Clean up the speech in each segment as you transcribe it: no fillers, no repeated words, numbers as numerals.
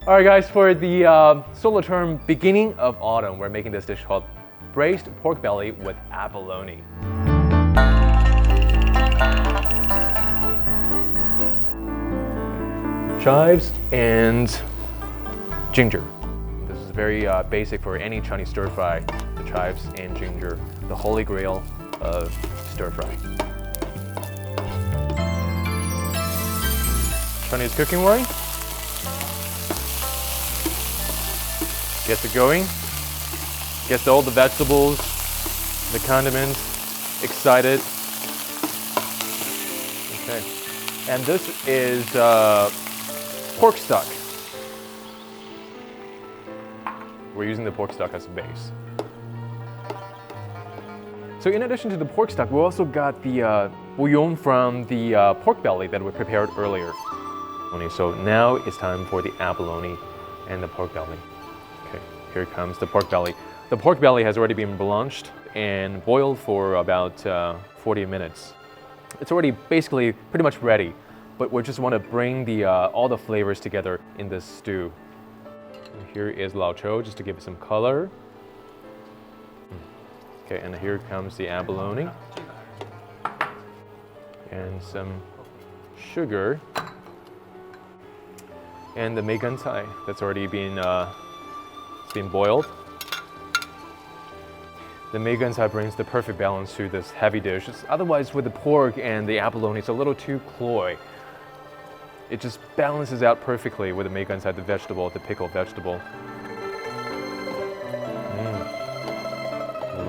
All right, guys, for the solar term beginning of autumn, we're making this dish called braised pork belly with abalone. Chives and ginger. This is very basic for any Chinese stir fry. The chives and ginger, the holy grail of stir fry. Chinese cooking wine. Gets it going. Gets all the vegetables, the condiments excited. Okay, and this is pork stock. We're using the pork stock as a base. So in addition to the pork stock, we also got the bouillon from the pork belly that we prepared earlier. So now it's time for the abalone and the pork belly. Okay, here comes the pork belly. The pork belly has already been blanched and boiled for about 40 minutes. It's already basically pretty much ready, but we just want to bring the all the flavors together in this stew. And here is lao chou, just to give it some color. Okay, and here comes the abalone and some sugar. And the mei gan cai that's already been boiled. The mei gan cai brings the perfect balance to this heavy dish. Otherwise, with the pork and the abalone, it's a little too cloy. It just balances out perfectly with the mei gan cai, the vegetable, the pickled vegetable.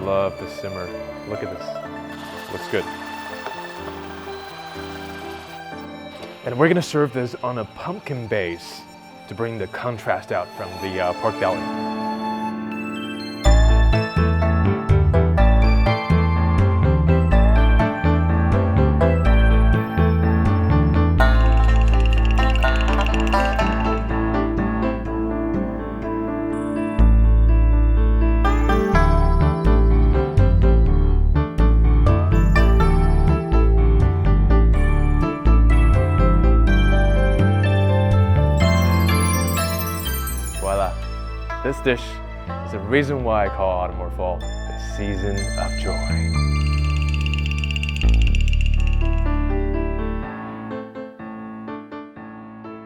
Love the simmer. Look at this. Looks good. And we're gonna serve this on a pumpkin base to bring the contrast out from the pork belly. This dish is the reason why I call autumn or fall the season of joy.